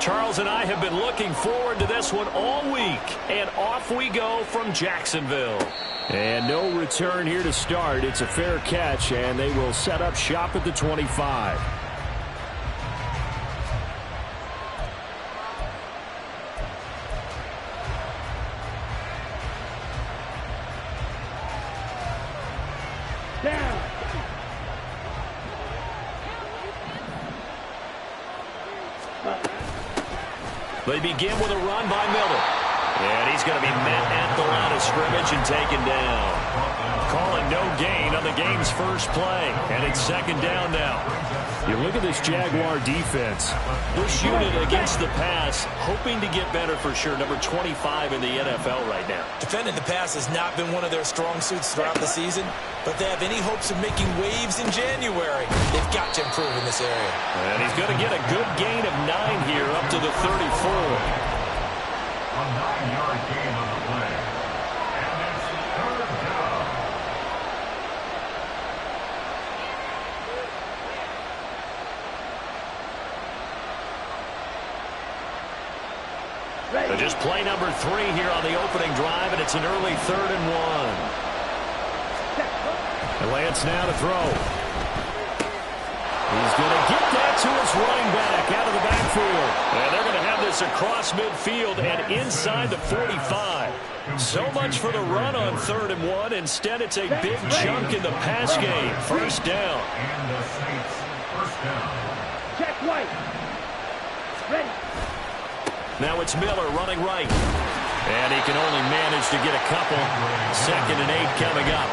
Charles and I have been looking forward to this one all week. And off we go from Jacksonville. And no return here to start. It's a fair catch, and they will set up shop at the 25. They begin with a run by Miller. And he's going to be met at the line of scrimmage and taken down. Calling no gain on the game's first play. And it's second down now. You look at this Jaguar defense. This unit against the pass, hoping to get better for sure. Number 25 in the NFL right now. Defending the pass has not been one of their strong suits throughout the season, but they have any hopes of making waves in January. They've got to improve in this area. And he's going to get a good gain of 9 here up to the 34. A 9-yard gain on the play. And it's third down. So just play number 3 here on the opening drive, and it's an early 3rd and 1. And Lance now to throw. He's going to get that to his running back out of the backfield. And they're going to have this across midfield and inside the 45. So much for the run on 3rd and 1. Instead, it's a big chunk in the pass game. First down. And the Saints, first down. Check right. Ready. Now it's Miller running right. And he can only manage to get a couple. 2nd and 8 coming up.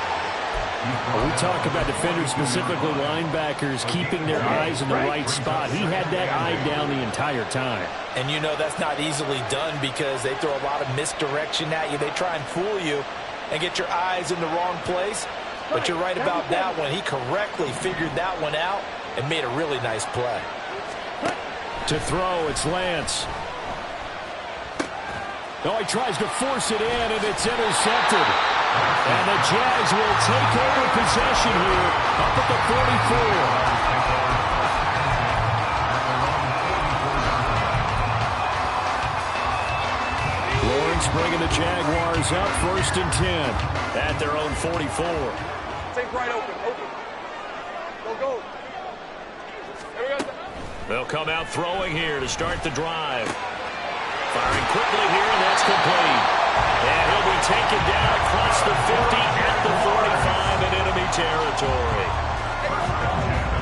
When we talk about defenders, specifically linebackers, keeping their eyes in the right spot. He had that eye down the entire time. And you know that's not easily done because they throw a lot of misdirection at you. They try and fool you and get your eyes in the wrong place. But you're right about that one. He correctly figured that one out and made a really nice play. To throw, it's Lance. Oh, he tries to force it in, and it's intercepted. And the Jags will take over possession here up at the 44. Lawrence bringing the Jaguars up 1st and 10 at their own 44. Take right open. Go. There we go. They'll come out throwing here to start the drive. Firing quickly here, and that's complete. And he'll be taken down across the 50 at the 45 in enemy territory.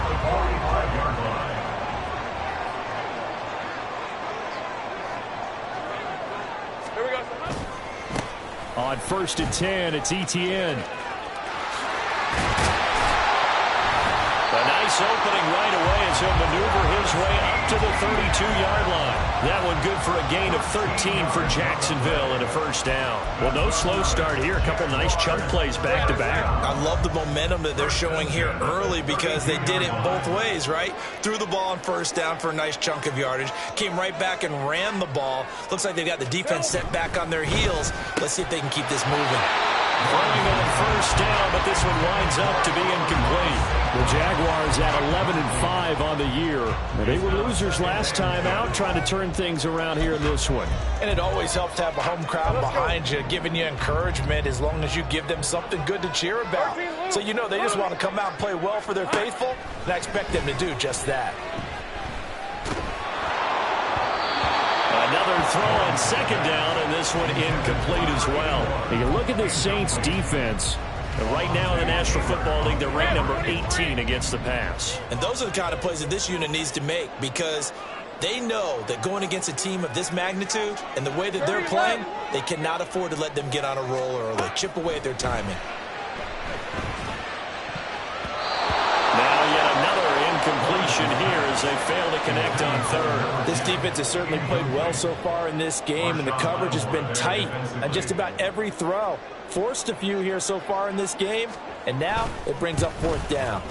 The 45-yard line. Here we go. On 1st and 10, it's Etienne. A nice opening right away as he'll maneuver his way up to the 32-yard line. That one good for a gain of 13 for Jacksonville and a first down. Well, no slow start here. A couple nice chunk plays back-to-back. I love the momentum that they're showing here early because they did it both ways, right? Threw the ball on first down for a nice chunk of yardage. Came right back and ran the ball. Looks like they've got the defense set back on their heels. Let's see if they can keep this moving. Running on first down, but this one winds up to be incomplete. The Jaguars at 11-5 on the year. They were losers last time out, trying to turn things around here in this one. And it always helps to have a home crowd behind you, giving you encouragement as long as you give them something good to cheer about. So you know they just want to come out and play well for their faithful, and I expect them to do just that. Another throw on 2nd down, and this one incomplete as well. You look at this Saints defense. And right now in the National Football League, they're ranked number 18 against the pass. And those are the kind of plays that this unit needs to make because they know that going against a team of this magnitude and the way that they're playing, they cannot afford to let them get on a roll early. Chip away at their timing. Now yet another incompletion here as they fail to connect on 3rd. This defense has certainly played well so far in this game, and the coverage has been tight on just about every throw. Forced a few here so far in this game, and now it brings up 4th down.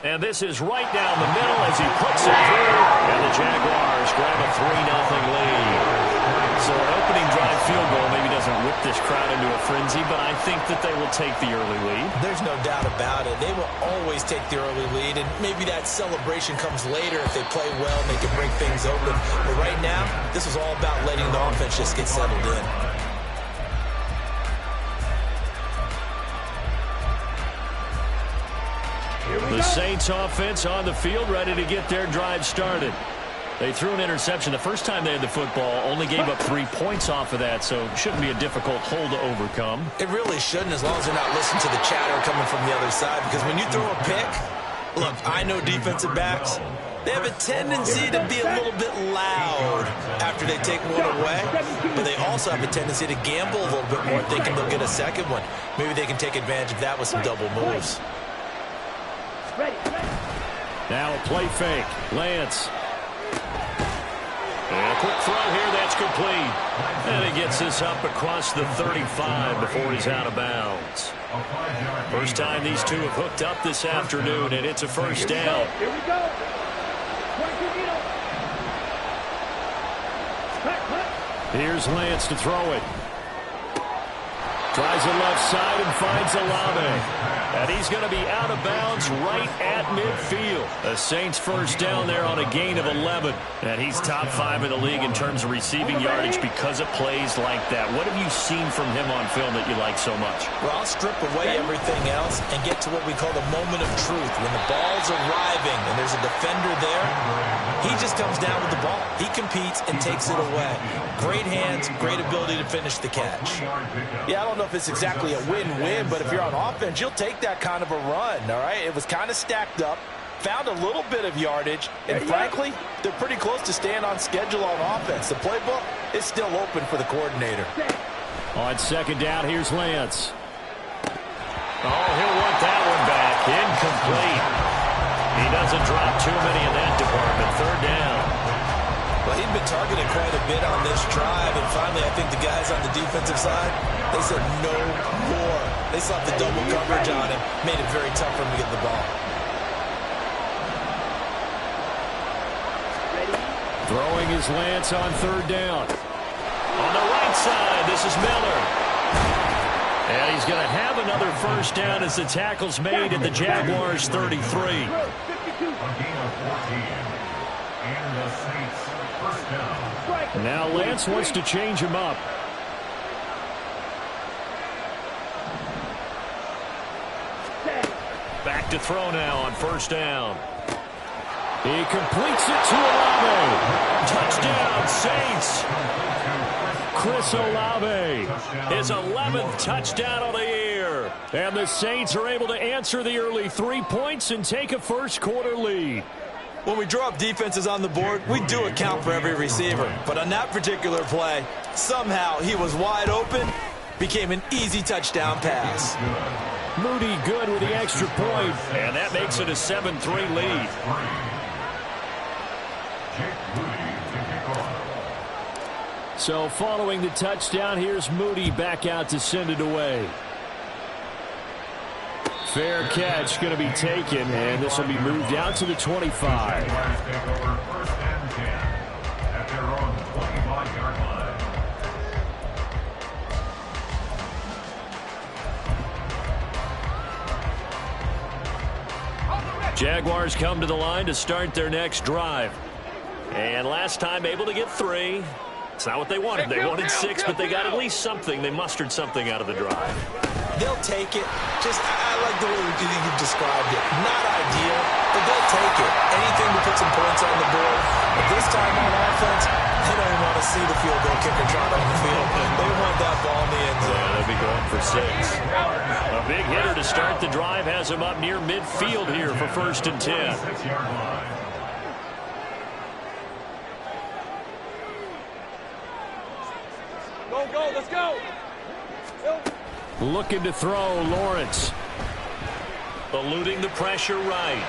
And this is right down the middle as he puts it through, and the Jaguars grab a 3-0 lead. So an opening drive field goal maybe doesn't whip this crowd into a frenzy, but I think that they will take the early lead. There's no doubt about it. They will always take the early lead, and maybe that celebration comes later if they play well and they can break things open. But right now, this is all about letting the offense just get settled in. The Saints offense on the field, ready to get their drive started. They threw an interception the first time they had the football, only gave up 3 points off of that, so it shouldn't be a difficult hole to overcome. It really shouldn't, as long as they're not listening to the chatter coming from the other side, because when you throw a pick, look, I know defensive backs, they have a tendency to be a little bit loud after they take one away, but they also have a tendency to gamble a little bit more, thinking they'll get a second one. Maybe they can take advantage of that with some double moves. Now a play fake. Lance. And a quick throw here, that's complete. And he gets this up across the 35 before he's out of bounds. First time these two have hooked up this afternoon, and it's a first down. Here we go. Here's Lance to throw it. Tries the left side and finds Olave. And he's going to be out of bounds right at midfield. The Saints first down there on a gain of 11. And he's top 5 in the league in terms of receiving yardage because of plays like that. What have you seen from him on film that you like so much? Well, I'll strip away everything else and get to what we call the moment of truth. When the ball's arriving and there's a defender there, he just comes down with the ball. He competes and takes it away. Great hands, great ability to finish the catch. Yeah, I don't know if it's exactly a win-win, but if you're on offense, you'll take that kind of a run, all right? It was kind of stacked up, found a little bit of yardage, and frankly, they're pretty close to staying on schedule on offense. The playbook is still open for the coordinator. On second down, here's Lance. Oh, he'll want that one back. Incomplete. He doesn't drop too many in that department. Third down. Well, he'd been targeted quite a bit on this drive, and finally I think the guys on the defensive side, they said no more. They slapped the double coverage on him, made it very tough for him to get the ball. Throwing his Lance on third down. On the right side, this is Miller. And he's going to have another first down as the tackle's made at the Jaguars' 33. A gain of 14. And the Saints first down. Now Lance wants to change him up. Back to throw now on first down. He completes it to Olave. Touchdown, Saints. Chris Olave, his 11th touchdown of the year. And the Saints are able to answer the early 3 points and take a first quarter lead. When we draw up defenses on the board, we do account for every receiver. But on that particular play, somehow he was wide open, became an easy touchdown pass. Moody good with the extra point, and that makes it a 7-3 lead. So following the touchdown, here's Moody back out to send it away. Fair catch going to be taken, and this will be moved out to the 25. Jaguars come to the line to start their next drive. And last time able to get 3. It's not what they wanted. They wanted 6, but they got at least something. They mustered something out of the drive. They'll take it. I like the way you described it. Not ideal, but they'll take it. Anything to put some points on the board. But this time on offense, they don't even want to see the field goal kicker trot on the field. They want that ball in the end zone. Yeah, they'll be going for 6. A big hitter to start the drive has him up near midfield here for 1st and 10. Go, let's go. Looking to throw, Lawrence. Eluding the pressure right.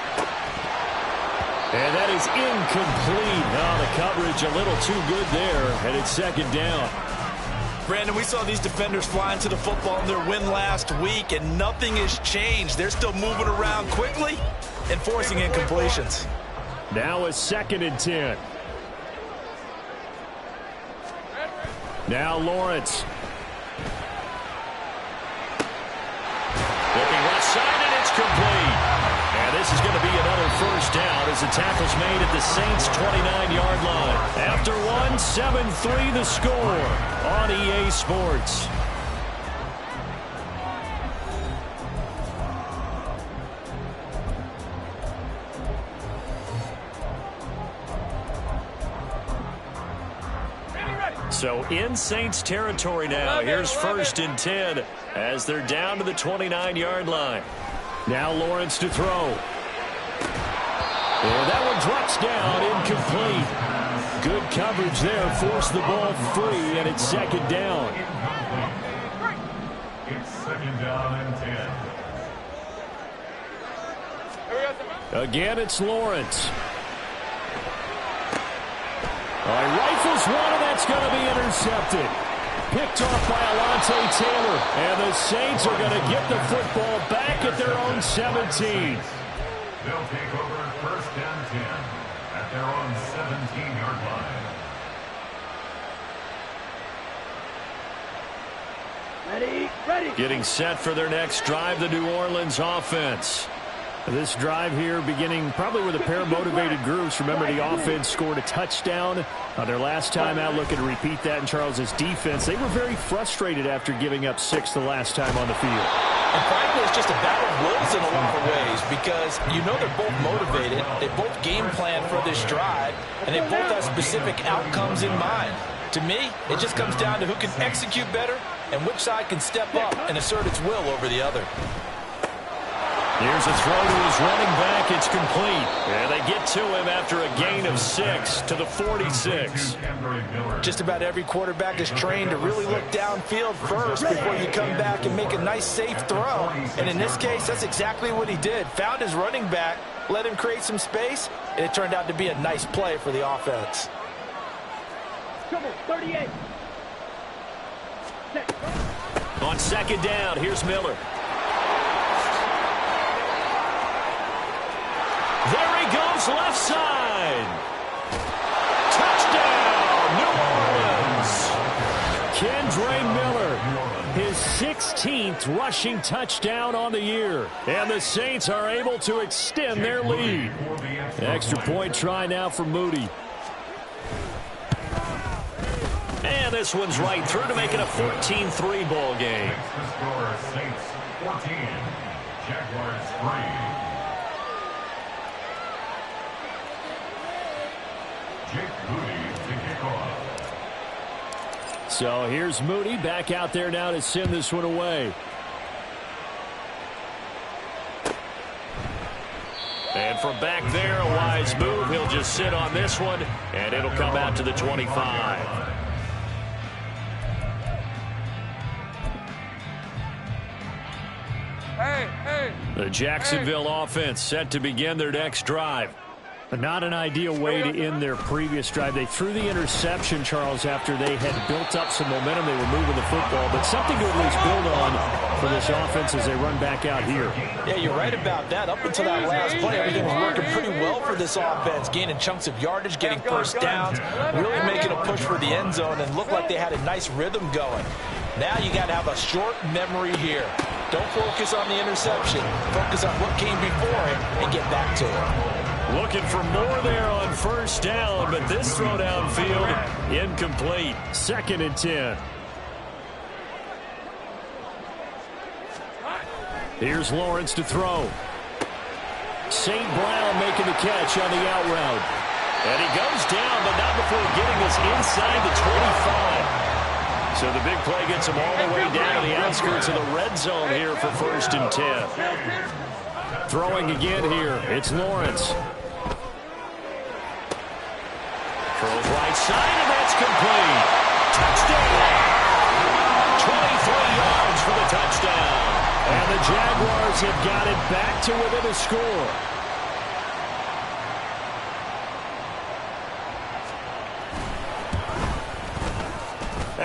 And that is incomplete. Now the coverage a little too good there, and it's 2nd down. Brandon, we saw these defenders flying to the football in their win last week, and nothing has changed. They're still moving around quickly and forcing incompletions. Now a 2nd and 10. Now Lawrence. Looking left side, and it's complete. And this is going to be another first down as the tackle's made at the Saints' 29-yard line. After one, 7-3 the score on EA Sports. So in Saints territory now. Here's 1st and 10 as they're down to the 29-yard line. Now Lawrence to throw. And that one drops down, incomplete. Good coverage there, forced the ball free, and it's 2nd down. It's 2nd down and 10. Again, it's Lawrence. Rifles one, and that's going to be intercepted. Picked off by Alontae Taylor. And the Saints are going to get the football back at their own 17. They'll take over 1st and 10 at their own 17-yard line. Ready. Getting set for their next drive, the New Orleans offense. This drive here beginning probably with a pair of motivated groups. Remember, the offense scored a touchdown on their last time out. Looking to repeat that in Charles's defense. They were very frustrated after giving up 6 the last time on the field. And frankly, it's just a battle of wills in a lot of ways because you know they're both motivated. They both game plan for this drive, and they both have specific outcomes in mind. To me, it just comes down to who can execute better and which side can step up and assert its will over the other. Here's a throw to his running back. It's complete. And they get to him after a gain of 6 to the 46. Just about every quarterback is trained to really look downfield first before you come back and make a nice, safe throw. And in this case, that's exactly what he did. Found his running back, let him create some space, and it turned out to be a nice play for the offense. Come on, 38. On 2nd down, here's Miller. There he goes, left side. Touchdown, New Orleans. Kendre Miller, his 16th rushing touchdown on the year. And the Saints are able to extend their lead. Extra point try now for Moody. And this one's right through to make it a 14-3 ball game. The score, Saints 14, Jaguars 3. So here's Moody back out there now to send this one away. And from back there, a wise move. He'll just sit on this one, and it'll come out to the 25. The Jacksonville offense set to begin their next drive. But not an ideal way to end their previous drive. They threw the interception, Charles, after they had built up some momentum. They were moving the football, but something to at least build on for this offense as they run back out here. Yeah, you're right about that. Up until that last play, everything was working pretty well for this offense, gaining chunks of yardage, getting first downs, really making a push for the end zone, and looked like they had a nice rhythm going. Now you got to have a short memory here. Don't focus on the interception. Focus on what came before it and get back to it. Looking for more there on 1st down, but this throw downfield incomplete. 2nd and 10. Here's Lawrence to throw. St. Brown making the catch on the out route. And he goes down, but not before getting us inside the 25. So the big play gets him all the way down to the outskirts of the red zone here for 1st and 10. Throwing again here, it's Lawrence. Throws right side, and that's complete. Touchdown! 23 yards for the touchdown. And the Jaguars have got it back to within a score.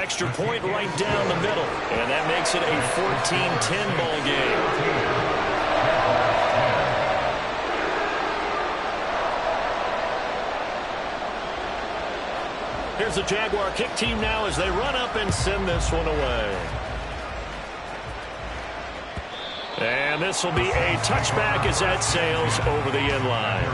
Extra point right down the middle. And that makes it a 14-10 ball game. Here's the Jaguar kick team now as they run up and send this one away. And this will be a touchback as that sails over the end line.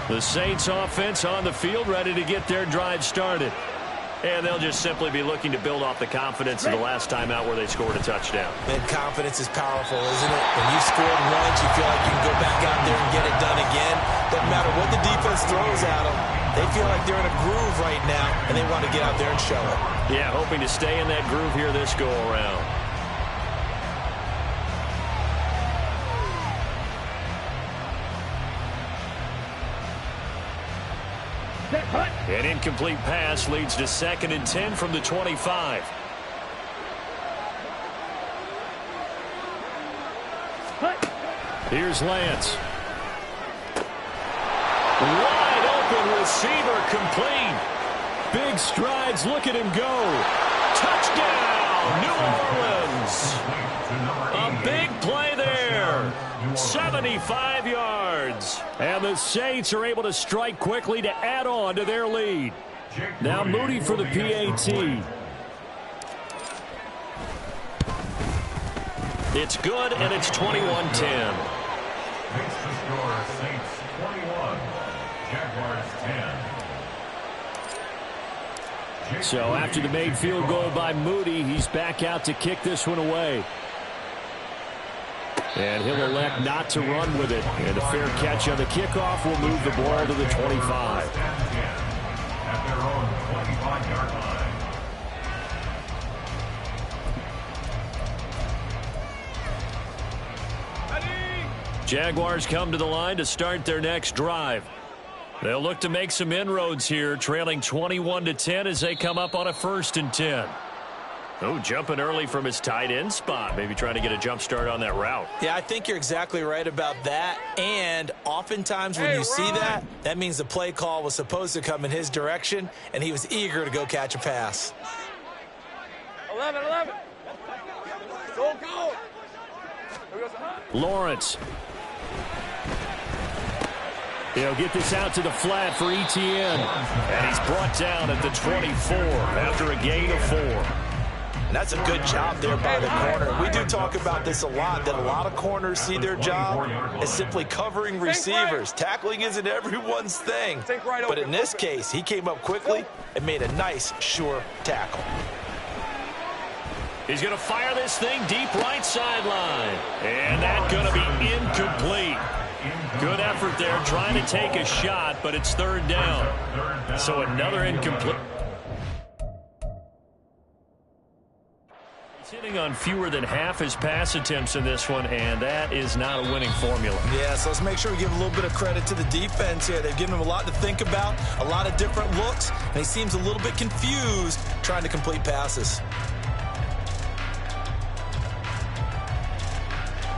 The Saints offense on the field, ready to get their drive started. And they'll just simply be looking to build off the confidence of the last time out where they scored a touchdown. And confidence is powerful, isn't it? When you scored once, you feel like you can go back out there and get it done again. Doesn't matter what the defense throws at them. They feel like they're in a groove right now, and they want to get out there and show it. Yeah, hoping to stay in that groove here this go-around. An incomplete pass leads to 2nd and 10 from the 25. Here's Lance. Wide open receiver complete. Big strides. Look at him go. Touchdown, New Orleans. A big play there. 75 yards. And the Saints are able to strike quickly to add on to their lead. Now Moody for the PAT. It's good, and it's 21-10. Makes the score Saints 21, Jaguars 10. So after the made field goal by Moody, he's back out to kick this one away. And he'll elect not to run with it. And a fair catch on the kickoff will move the ball to the 25. At their own 25-yard line. Jaguars come to the line to start their next drive. They'll look to make some inroads here, trailing 21-10 as they come up on a 1st and 10. Oh, jumping early from his tight end spot. Maybe trying to get a jump start on that route. Yeah, I think you're exactly right about that. And oftentimes when you see that, that means the play call was supposed to come in his direction, and he was eager to go catch a pass. 11. Go. Lawrence. He'll get this out to the flat for Etienne. And he's brought down at the 24 after a gain of 4. And that's a good job there by the corner. We do talk about this a lot, that a lot of corners see their job as simply covering receivers. Tackling isn't everyone's thing. But in this case, he came up quickly and made a nice, sure tackle. He's going to fire this thing deep right sideline. And that's going to be incomplete. Good effort there trying to take a shot, but it's 3rd down. So another incomplete. He's hitting on fewer than half his pass attempts in this one, and that is not a winning formula. Yeah, so let's make sure we give a little bit of credit to the defense here. They've given him a lot to think about, a lot of different looks, and he seems a little bit confused trying to complete passes.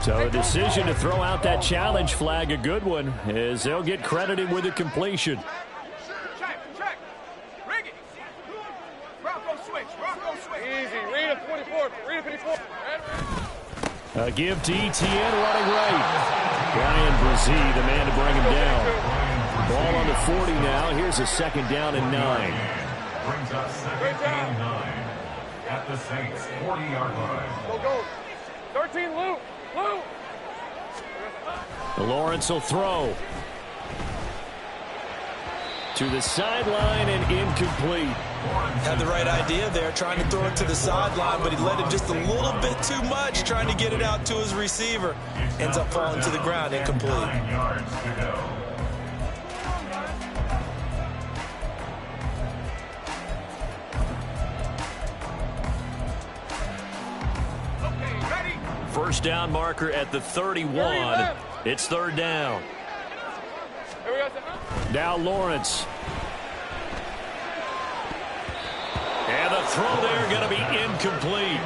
So a decision to throw out that challenge flag, a good one, as they'll get credited with a completion. Check. Rig it. Rocco switch. Easy. Read a 24. A give to Etienne running right. Brian Brzee, the man to bring him down. Ball on the 40 now. Here's a 2nd down and 9. Brings up 2nd and 9 at the Saints 40-yard line. Go. 13, Lou. Lawrence will throw. To the sideline and incomplete. Had the right idea there, trying to throw it to the sideline, but he led him just a little bit too much, trying to get it out to his receiver. Ends up falling to the ground, incomplete. 9 yards to go. First down marker at the 31. It's 3rd down. Now Lawrence. And the throw there going to be incomplete.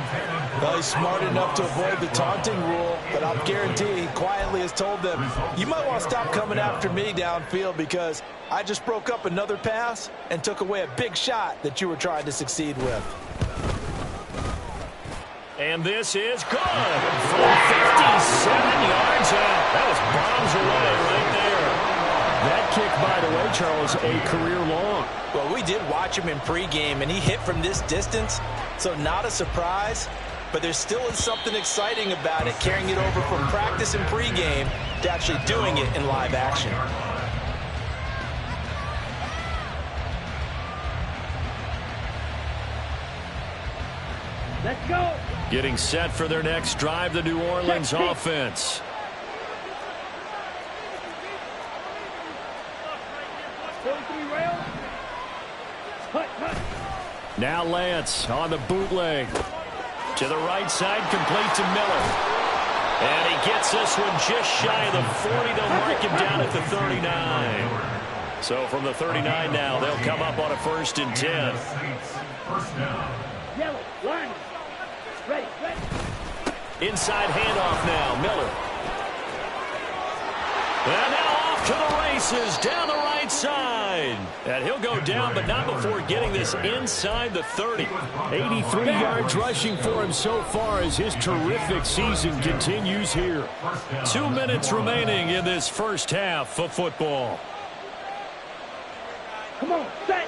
Well, he's smart enough to avoid the taunting rule, but I'll guarantee he quietly has told them, you might want to stop coming after me downfield because I just broke up another pass and took away a big shot that you were trying to succeed with. And this is good from 57 yards out. That was bombs away right there. That kick, by the way, Charles, a career long. Well, we did watch him in pregame, and he hit from this distance, so not a surprise. But there still is something exciting about it, carrying it over from practice and pregame to actually doing it in live action. Let's go. Getting set for their next drive, the New Orleans offense. Now Lance on the bootleg. To the right side, complete to Miller. And he gets this one just shy of the 40. They'll mark him down at the 39. So from the 39 now, they'll come up on a 1st and 10. Yellow, line. Ready, ready. Inside handoff now, Miller. And now off to the races, down the right side. And he'll go down, but not before getting this inside the 30. 83 yards rushing for him so far as his terrific season continues here. 2 minutes remaining in this first half of football. Come on, set.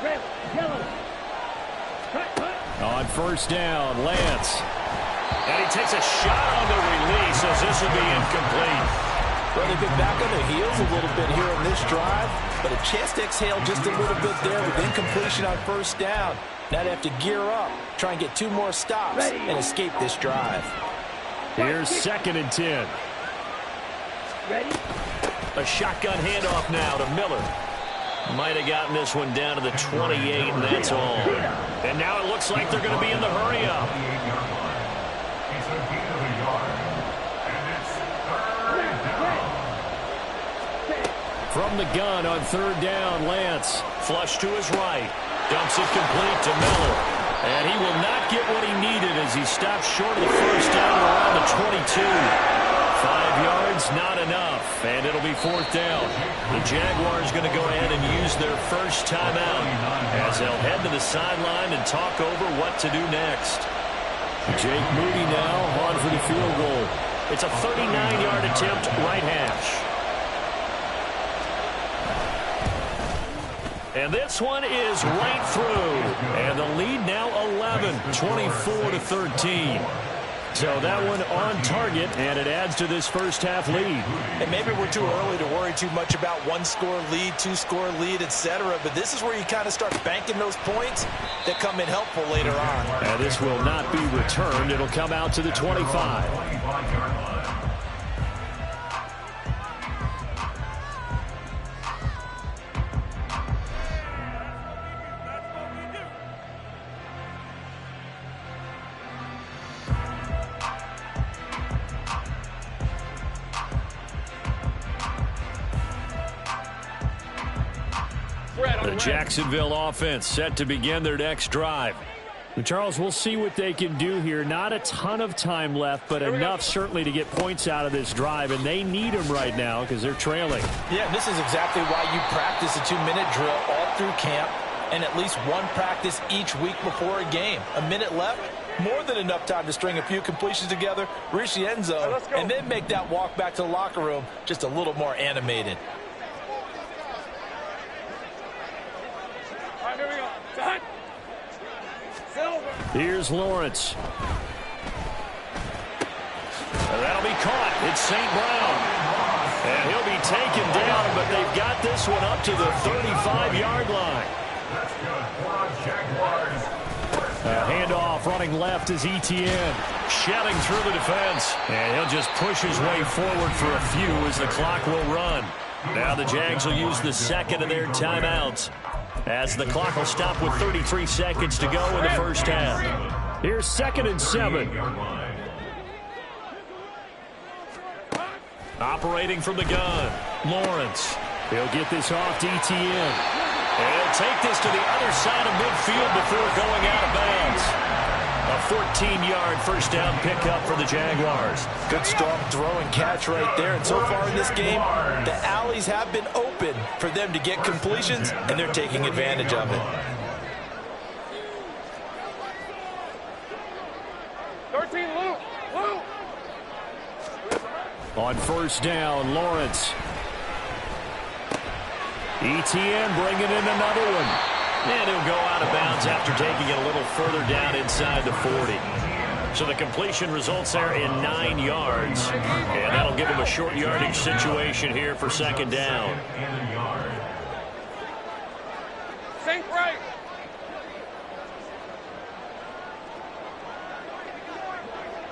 Red, yellow. On 1st down, Lance. And he takes a shot on the release as this will be incomplete. Well, they've been back on their heels a little bit here on this drive, but a chance to exhale just a little bit there with incompletion on 1st down. Now they have to gear up, try and get 2 more stops and escape this drive. Here's 2nd and 10. Ready? A shotgun handoff now to Miller. Might have gotten this one down to the 28, and that's all. And now it looks like they're going to be in the hurry-up. From the gun on 3rd down, Lance. Flush to his right. Dumps it complete to Miller. And he will not get what he needed as he stops short of the 1st down around the 22. 5 yards, not enough. And it'll be 4th down. The Jaguars going to go ahead and use their first timeout as they'll head to the sideline and talk over what to do next. Jake Moody now on for the field goal. It's a 39-yard attempt, right hash. And this one is right through. And the lead now 11, 24-13. So that one on target, and it adds to this first half lead. And maybe we're too early to worry too much about 1-score lead, 2-score lead, etc. But this is where you kind of start banking those points that come in helpful later on. And this will not be returned. It'll come out to the 25. The Jacksonville offense set to begin their next drive. And Charles, we'll see what they can do here. Not a ton of time left, but enough certainly to get points out of this drive, and they need them right now because they're trailing. Yeah, this is exactly why you practice a 2-minute drill all through camp and at least one practice each week before a game. A minute left, more than enough time to string a few completions together, reach the end zone, and then make that walk back to the locker room just a little more animated. Here we go. Done. Silver. Here's Lawrence. And that'll be caught. It's St. Brown. And he'll be taken down, but they've got this one up to the 35-yard line. A handoff running left is Etienne. Shelling through the defense. And he'll just push his way forward for a few as the clock will run. Now the Jags will use the second of their timeouts, as the clock will stop with 33 seconds to go in the first half. Here's 2nd and 7. Operating from the gun, Lawrence. He'll get this off to Etienne. And he'll take this to the other side of midfield before going out of bounds. A 14-yard first down pickup for the Jaguars. Good strong throw and catch right there. And so far in this game, the alleys have been open for them to get completions, and they're taking advantage of it. 13, Luke. Luke. On first down, Lawrence. ETN bringing in another one. And he'll go out of bounds after taking it a little further down inside the 40. So the completion results there in 9 yards. And that'll give him a short yardage situation here for second down. Sink right.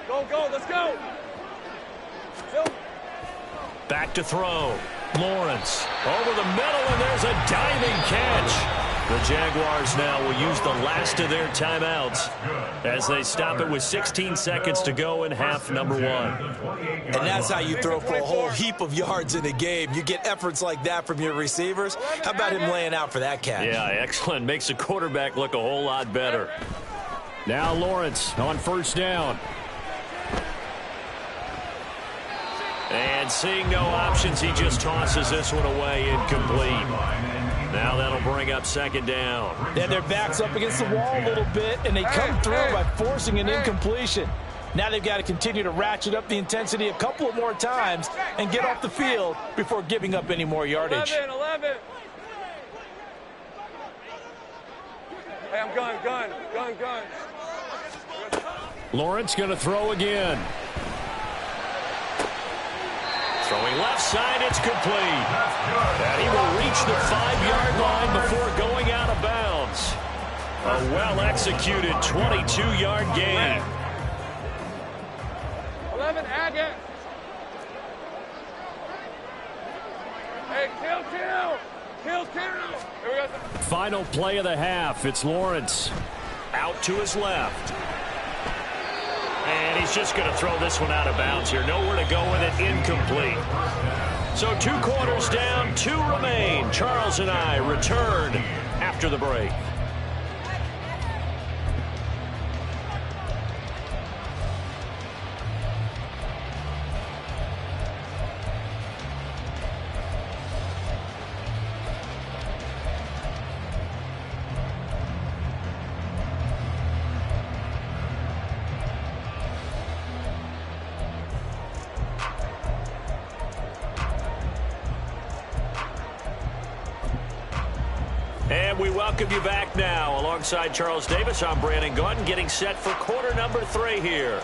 Go, let's go. Back to throw. Lawrence over the middle, and there's a diving catch. The Jaguars now will use the last of their timeouts as they stop it with 16 seconds to go in half number 1. And that's how you throw for a whole heap of yards in a game. You get efforts like that from your receivers. How about him laying out for that catch? Yeah, excellent. Makes the quarterback look a whole lot better. Now Lawrence on first down. And seeing no options, he just tosses this one away, incomplete. Now that'll bring up second down. Yeah, their back's up against the wall a little bit, and they come through by forcing an incompletion. Now they've got to continue to ratchet up the intensity a couple of more times and get off the field before giving up any more yardage. 11. Hey, I'm gun. Lawrence going to throw again. Throwing left side, it's complete. And he will reach the 5-yard line before going out of bounds. A well-executed 22-yard gain. 11, Agate. Hey, kill. Here we go. Final play of the half. It's Lawrence. Out to his left. And he's just going to throw this one out of bounds here. Nowhere to go with it. Incomplete. So 2 quarters down, 2 remain. Charles and I return after the break. And we welcome you back now. Alongside Charles Davis, I'm Brandon Gaudin, getting set for quarter number 3 here.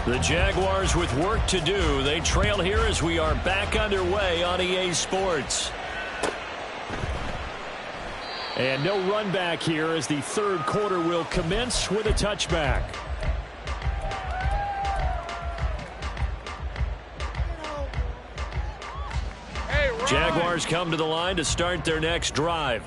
The Jaguars with work to do. They trail here as we are back underway on EA Sports. And no run back here as the third quarter will commence with a touchback. Jaguars come to the line to start their next drive.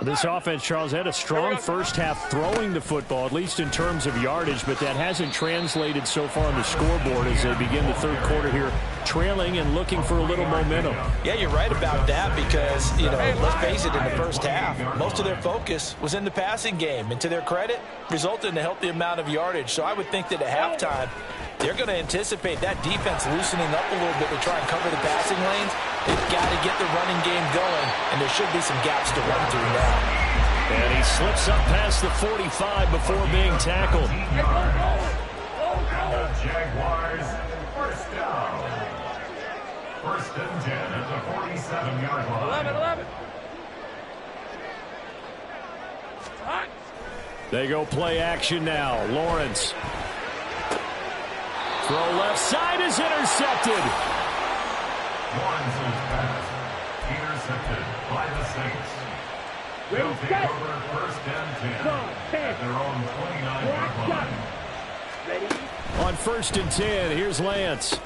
This offense, Charles, had a strong first half throwing the football, at least in terms of yardage, but that hasn't translated so far on the scoreboard as they begin the third quarter here, trailing and looking for a little momentum. Yeah, you're right about that because, let's face it, in the first half, most of their focus was in the passing game. And to their credit, resulted in a healthy amount of yardage. So I would think that at halftime, they're going to anticipate that defense loosening up a little bit to try and cover the passing lanes. They've got to get the running game going, and there should be some gaps to run through now. And he slips up past the 45 before being tackled. The Jaguars, first down. 1st and 10 at the 47-yard line. 11. They go play action now. Lawrence. Throw left side is intercepted. Lawrence's pass intercepted by the Saints. They'll take over first and 10 at their own 29-yard line. Ready? On first and 10, here's Lance.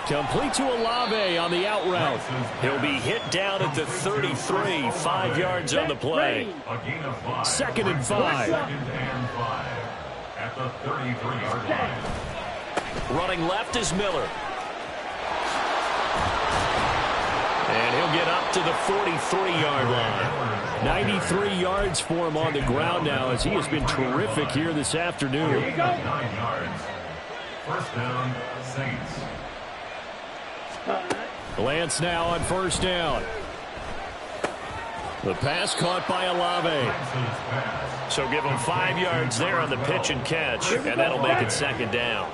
Complete to Olave on the out route. He'll be hit down at the 33, 5 yards on the play. A gain of 5. Second and 5. Second and 5 at the 33-yard line. Running left is Miller. And he'll get up to the 43-yard line. 93 yards for him on the ground now as he has been terrific here this afternoon. 9 yards. First down, Saints. Lance now on first down. The pass caught by Olave. So give him 5 yards there on the pitch and catch, and that'll make it second down.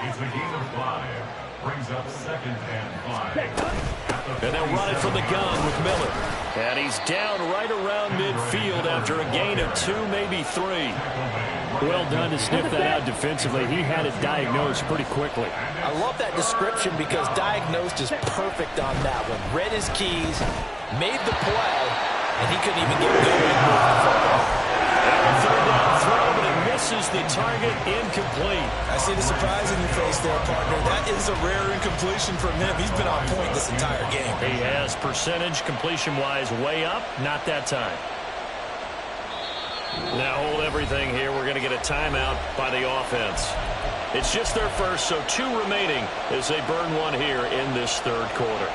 It's a gain of 5. Brings up second and 5. And they'll run it from the gun with Miller. And he's down right around midfield after a gain of 2, maybe 3. Well done to sniff that out defensively. He had it diagnosed pretty quickly. I love that description because diagnosed is perfect on that one. Read his keys, made the play, and he couldn't even get going moving forward. Third down throw, but it misses the target, incomplete. I see the surprise in your face there, partner. That is a rare incompletion from him. He's been on point this entire game. He has percentage completion-wise way up, not that time. Now hold everything here. We're going to get a timeout by the offense. It's just their first, so 2 remaining as they burn one here in this third quarter.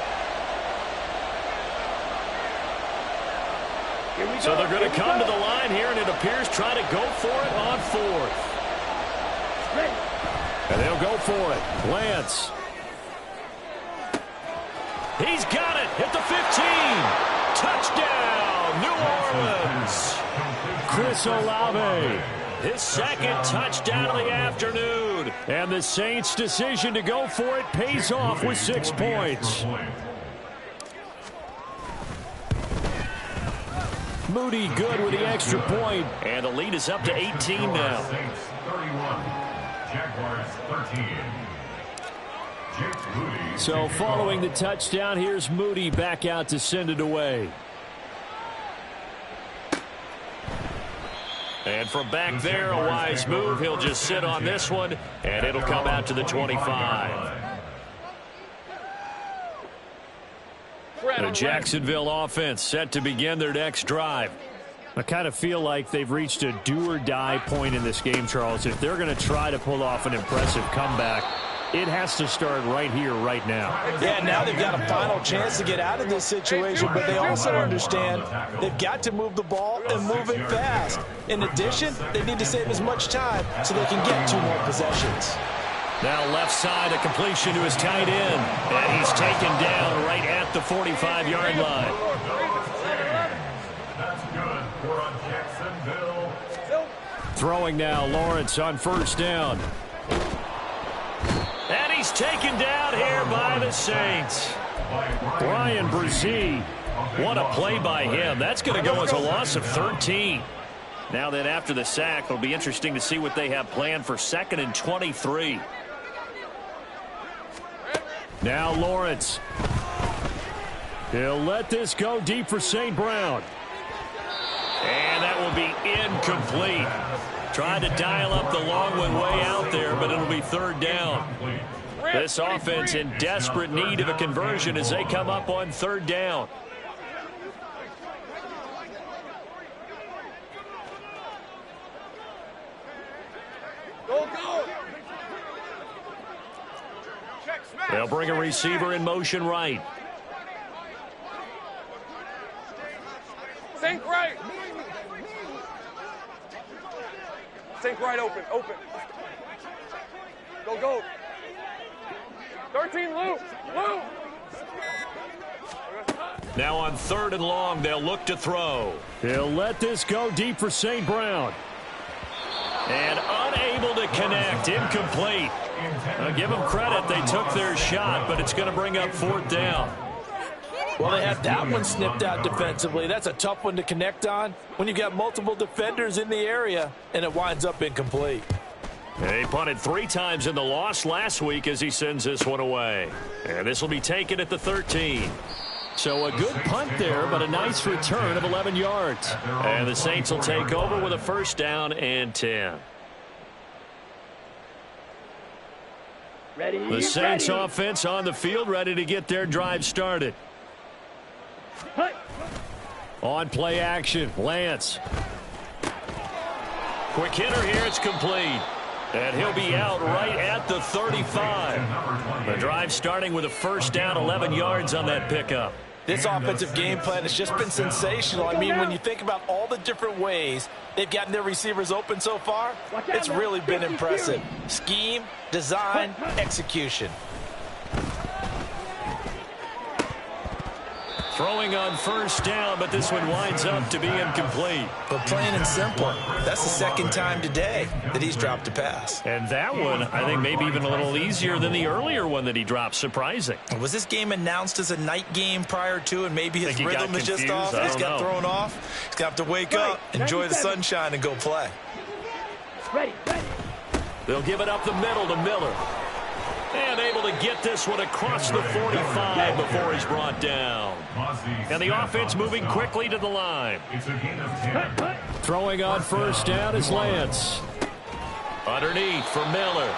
So they're going to come to the line here, and it appears try to go for it on fourth. And they'll go for it. Lance. He's got it at the 15. Touchdown, New Orleans. Chris Olave. His second touchdown of the afternoon. And the Saints' decision to go for it pays off with 6 points. Moody good with the extra point. And the lead is up to 18 now. Saints 31, Jaguars 13. Jake Moody. So following the touchdown, here's Moody back out to send it away. And from back there, a wise move. He'll just sit on this one, and it'll come out to the 25. The Jacksonville offense set to begin their next drive. I kind of feel like they've reached a do-or-die point in this game, Charles. If they're going to try to pull off an impressive comeback, it has to start right here, right now. Yeah, now they've got a final chance to get out of this situation, but they also understand they've got to move the ball and move it fast. In addition, they need to save as much time so they can get 2 more possessions. Now left side, a completion to his tight end. And he's taken down right at the 45-yard line. That's good for Jacksonville. Throwing now, Lawrence on first down. And he's taken down here by the Saints. Brian Brzee. What a play by him. That's going to go as a loss of 13. Now then, after the sack, it'll be interesting to see what they have planned for 2nd and 23. Now Lawrence. He'll let this go deep for St. Brown. And that will be incomplete. Tried to dial up the long one way out there, but it'll be third down. This offense in desperate need of a conversion as they come up on third down. They'll bring a receiver in motion right. Think right. Think right, open. Go. 13, loop. Now on 3rd and long, they'll look to throw. He'll let this go deep for St. Brown. And unable to connect, incomplete. Give them credit, they took their shot, but it's going to bring up 4th down. Well, they had that one snipped out defensively. That's a tough one to connect on when you've got multiple defenders in the area, and it winds up incomplete. He punted 3 times in the loss last week as he sends this one away. And this will be taken at the 13. So a good punt there, but a nice return of 11 yards. And the Saints will take over with a first down and 10. Ready, The Saints offense on the field, ready to get their drive started. On play action, Lance. Quick hitter here, it's complete. And he'll be out right at the 35. The drive starting with a first down, 11 yards on that pickup. This offensive game plan has just been sensational. I mean, when you think about all the different ways they've gotten their receivers open so far, it's really been impressive. Scheme, design, execution. Throwing on first down, but this one winds up to be incomplete. But plain and simple, that's the second time today that he's dropped a pass. And that one, I think, maybe even a little easier than the earlier one that he dropped. Surprising. Was this game announced as a night game prior to, and maybe his rhythm is just off? He's got thrown off. He's got to wake up, enjoy the sunshine, and go play. Ready. They'll give it up the middle to Miller. And able to get this one across the 45 before he's brought down. And the offense moving quickly to the line. Throwing on first down is Lance. Underneath for Miller.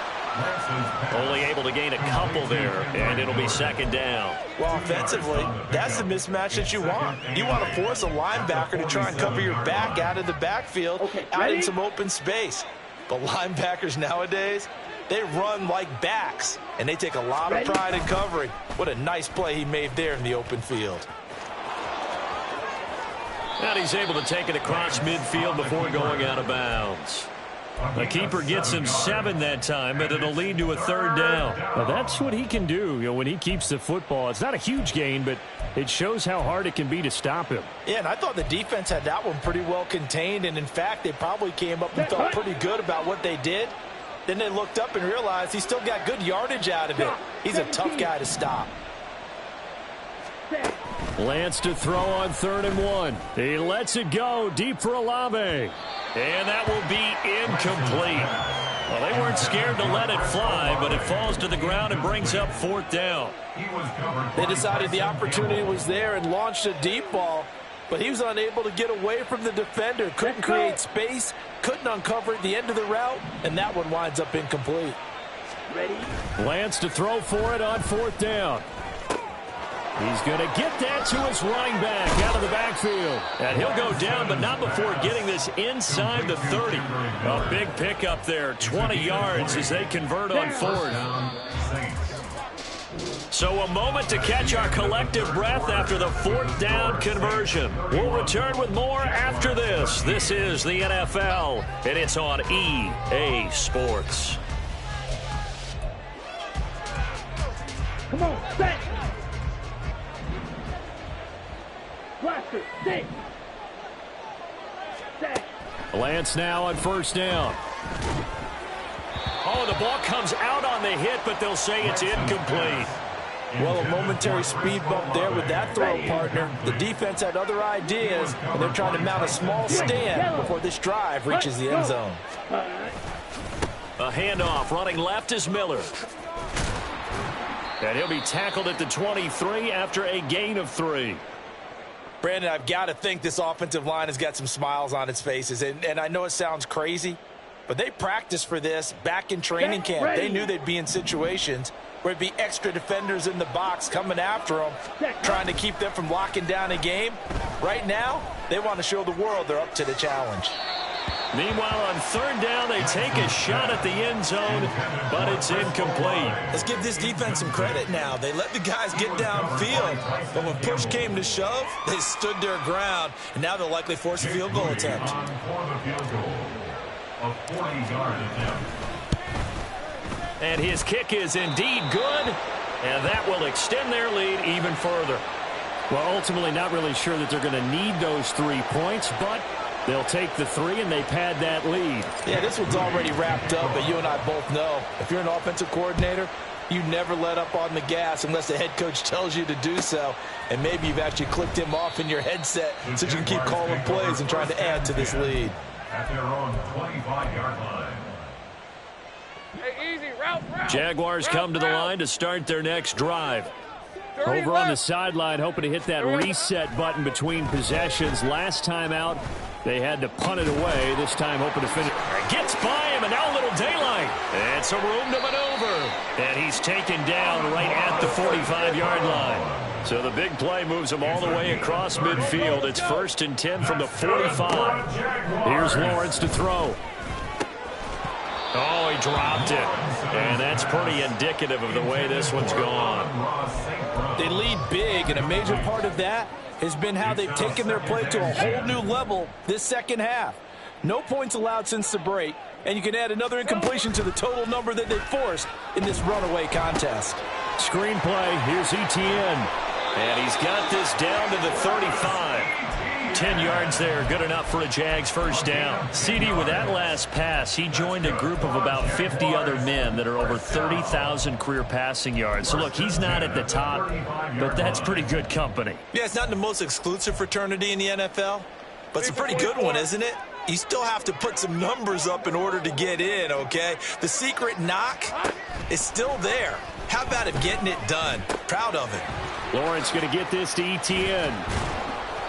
Only able to gain a couple there, and it'll be second down. Well, offensively, that's the mismatch that you want. You want to force a linebacker to try and cover your back out of the backfield, out in some open space. But linebackers nowadays, they run like backs, and they take a lot of pride in covering. What a nice play he made there in the open field. And he's able to take it across midfield before going out of bounds. The keeper gets him 7 that time, but it'll lead to a third down. Well, that's what he can do, when he keeps the football. It's not a huge gain, but it shows how hard it can be to stop him. Yeah, and I thought the defense had that one pretty well contained, and in fact, they probably came up and felt pretty good about what they did. Then they looked up and realized he still got good yardage out of it. He's a tough guy to stop. Lance to throw on 3rd and 1. He lets it go deep for Olave. And that will be incomplete. Well, they weren't scared to let it fly, but it falls to the ground and brings up 4th down. They decided the opportunity was there and launched a deep ball, but he was unable to get away from the defender. Couldn't create space, couldn't uncover at the end of the route, and that one winds up incomplete. Ready. Lance to throw for it on 4th down. He's going to get that to his running back out of the backfield. And he'll go down, but not before getting this inside the 30. A big pickup there, 20 yards as they convert on 4th. So a moment to catch our collective breath after the 4th down conversion. We'll return with more after this. This is the NFL, and it's on EA Sports. Come on, set. Blaster, set. Set. Lance now on 1st down. Oh, the ball comes out on the hit, but they'll say it's incomplete. Well, a momentary speed bump there with that throw, partner. The defense had other ideas, and they're trying to mount a small stand before this drive reaches the end zone. A handoff running left is Miller. And he'll be tackled at the 23 after a gain of 3. Brandon, I've got to think this offensive line has got some smiles on its faces. And I know it sounds crazy, but they practiced for this back in training camp. They knew they'd be in situations where it'd be extra defenders in the box coming after them, trying to keep them from locking down a game. Right now, they want to show the world they're up to the challenge. Meanwhile, on 3rd down, they take a shot at the end zone, but it's incomplete. Let's give this defense some credit now. They let the guys get downfield, but when push came to shove, they stood their ground, and now they'll likely force a field goal attempt. And his kick is indeed good, and that will extend their lead even further. Well, ultimately not really sure that they're going to need those 3 points, but they'll take the 3 and they pad that lead. Yeah, this one's already wrapped up, but you and I both know if you're an offensive coordinator, you never let up on the gas unless the head coach tells you to do so. And maybe you've actually clicked him off in your headset so you can keep calling plays and trying to add to this lead. At their own 25-yard line. Hey, easy, route. Jaguars come to the line to start their next drive. Over on the sideline, hoping to hit that reset button between possessions. Last time out, they had to punt it away. This time, hoping to finish. Gets by him, and now a little daylight. And some room to maneuver. And he's taken down right at the 45-yard line. So the big play moves him all the way across midfield. It's 1st and 10 from the 45. Here's Lawrence to throw. Oh, he dropped it. And that's pretty indicative of the way this one's gone. They lead big, and a major part of that has been how they've taken their play to a whole new level this second half. No points allowed since the break, and you can add another incompletion to the total number that they forced in this runaway contest. Screen play. Here's Etienne. And he's got this down to the 35. 10 yards there, good enough for a Jags first down. CD, with that last pass, he joined a group of about 50 other men that are over 30,000 career passing yards. So, look, he's not at the top, but that's pretty good company. Yeah, it's not the most exclusive fraternity in the NFL, but it's a pretty good one, isn't it? You still have to put some numbers up in order to get in, okay? The secret knock is still there. How about him getting it done? Proud of it. Lawrence going to get this to Etienne.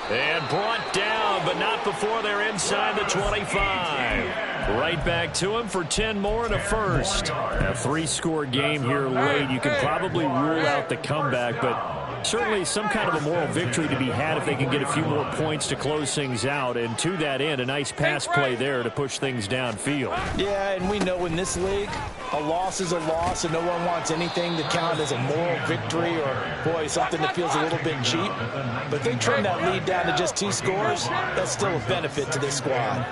And brought down, but not before they're inside the 25. Right back to him for 10 more and a first. A 3-score game here late. You can probably rule out the comeback, but certainly some kind of a moral victory to be had if they can get a few more points to close things out. And to that end, a nice pass play there to push things downfield. Yeah, and we know in this league, a loss is a loss, and no one wants anything to count as a moral victory or, boy, something that feels a little bit cheap. But they trim that lead down to just 2 scores. That's still a benefit to this squad.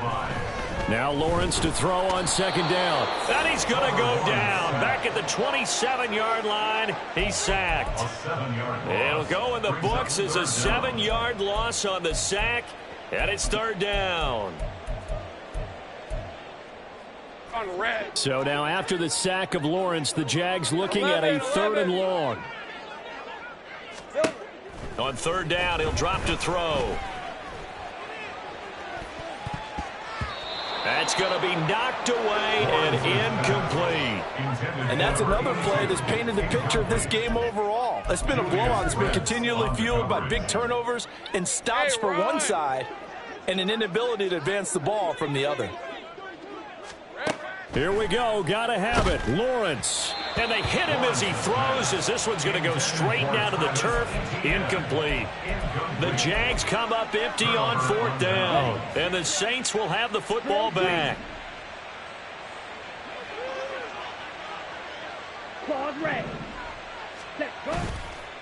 Now Lawrence to throw on second down. And he's going to go down. Back at the 27-yard line, he's sacked. It'll go in the books as a 7-yard loss on the sack, and it's 3rd down. So now after the sack of Lawrence, the Jags looking at a 3rd and long. On 3rd down, he'll drop to throw. That's going to be knocked away and incomplete. And that's another play that's painted the picture of this game overall. It's been a blowout that's been continually fueled by big turnovers and stops for one side and an inability to advance the ball from the other. Here we go. Got to have it. Lawrence. And they hit him as he throws, as this one's going to go straight down to the turf. Incomplete. The Jags come up empty on 4th down. And the Saints will have the football back.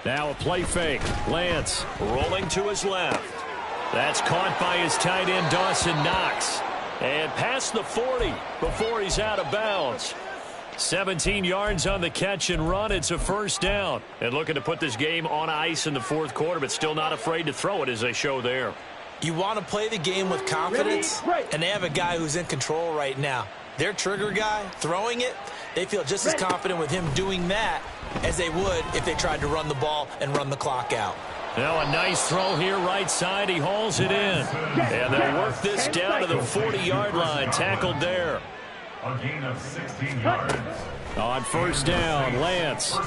Now a play fake. Lance rolling to his left. That's caught by his tight end, Dawson Knox. And past the 40 before he's out of bounds. 17 yards on the catch and run. It's a first down. And looking to put this game on ice in the 4th quarter, but still not afraid to throw it as they show there. You want to play the game with confidence, and they have a guy who's in control right now. Their trigger guy, throwing it, they feel just as confident with him doing that as they would if they tried to run the ball and run the clock out. Now a nice throw here right side. He hauls it in. And they'll work this down to the 40-yard line. Tackled there. A gain of 16 yards. On first down, Lance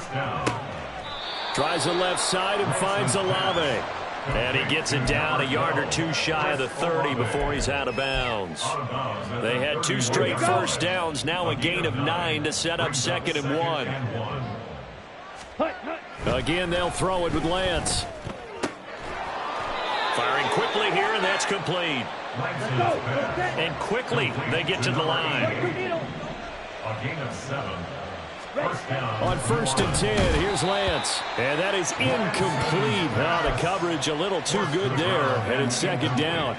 tries the left side and finds Olave. And he gets it down a yard or 2 shy of the 30 before he's out of bounds. They had 2 straight first downs. Now a gain of 9 to set up 2nd and 1. Again, they'll throw it with Lance. Firing quickly here, and that's complete. And quickly they get to the line. A gain of 7. First down. On 1st and 10, here's Lance. And that is incomplete. Now the coverage a little too good there, and it's 2nd down.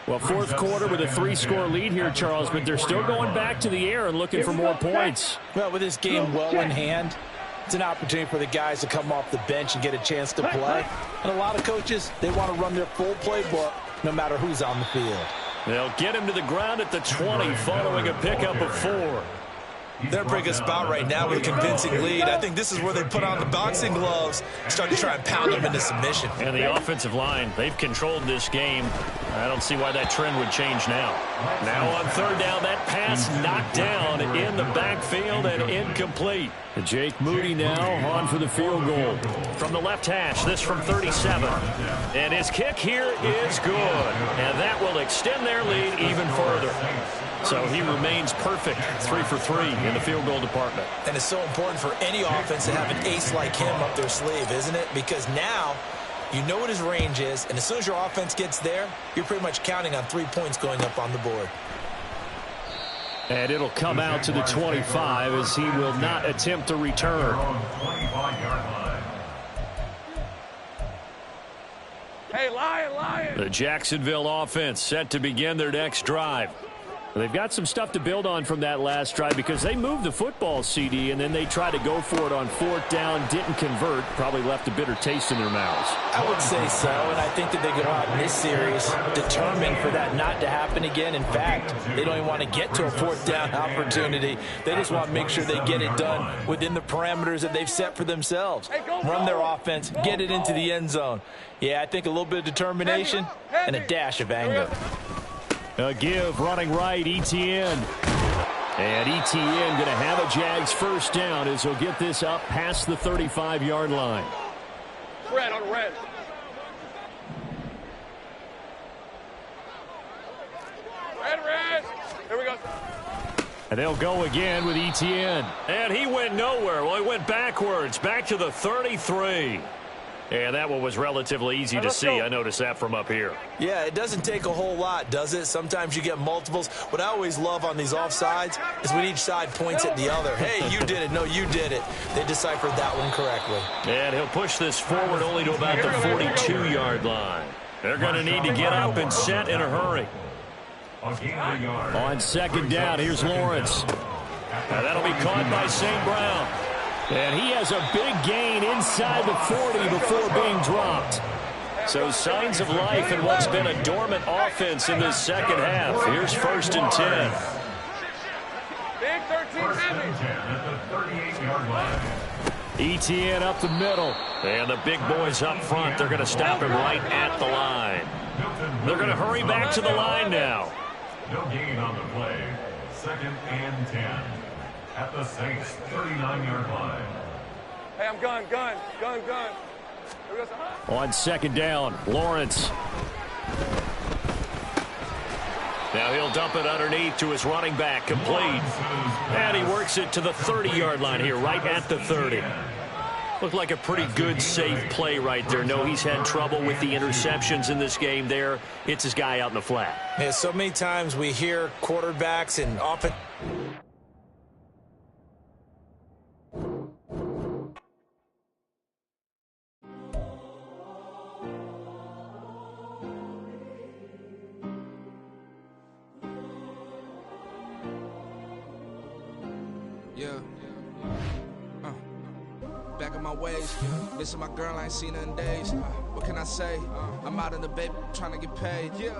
Well, 4th quarter with a 3-score lead here, Charles, but they're still going back to the air and looking for more points. Well, with this game well in hand, it's an opportunity for the guys to come off the bench and get a chance to play. And a lot of coaches, they want to run their full playbook no matter who's on the field. They'll get him to the ground at the 20 following a pickup of 4. They're a pretty good spot right now with a convincing lead. I think this is where they put on the boxing gloves, start to try and pound them into submission. And the offensive line, they've controlled this game. I don't see why that trend would change now. Now on third down, that pass knocked down in the backfield and incomplete. Jake Moody now on for the field goal. From the left hash, this from 37. And his kick here is good. And that will extend their lead even further. So he remains perfect, 3 for 3 in the field goal department. And it's so important for any offense to have an ace like him up their sleeve, isn't it? Because now you know what his range is, and as soon as your offense gets there, you're pretty much counting on 3 points going up on the board. And it'll come out to the 25 as he will not attempt to return. Hey, Lion! The Jacksonville offense set to begin their next drive. They've got some stuff to build on from that last drive because they moved the football, CD, and then they tried to go for it on fourth down, didn't convert, probably left a bitter taste in their mouths. I would say so, and I think that they go out in this series determined for that not to happen again. In fact, they don't even want to get to a fourth down opportunity. They just want to make sure they get it done within the parameters that they've set for themselves. Run their offense, get it into the end zone. Yeah, I think a little bit of determination and a dash of anger. A give running right, Etienne. And Etienne going to have a Jags first down as he'll get this up past the 35-yard line. Red on red. Red. Here we go. And they'll go again with Etienne. And he went nowhere. Well, he went backwards, back to the 33. And that one was relatively easy to see. I noticed that from up here. Yeah, it doesn't take a whole lot, does it? Sometimes you get multiples. What I always love on these offsides is when each side points at the other. Hey, you did it. No, you did it. They deciphered that one correctly. And he'll push this forward only to about the 42-yard line. They're going to need to get up and set in a hurry. On second down, here's Lawrence. Now that'll be caught by St. Brown. And he has a big gain inside the 40 before being dropped. So signs of life in what's been a dormant offense in this second half. Here's 1st and 10. Big 13 heavy. Etienne up the middle. And the big boys up front. They're going to stop him right at the line. They're going to hurry back to the line now. No gain on the play. 2nd and 10. At the Saints 39-yard line. Hey, I'm gun. On second down, Lawrence. Now he'll dump it underneath to his running back, complete. And he works it to the 30-yard line here, right at the 30. Looked like a pretty good, safe play right there. No, he's had trouble with the interceptions in this game there. It's his guy out in the flat. Yeah, so many times we hear quarterbacks and offense. Yeah. Back in my ways. Missing my girl, I ain't seen her in days. What can I say? I'm out in the baby trying to get paid. Yeah.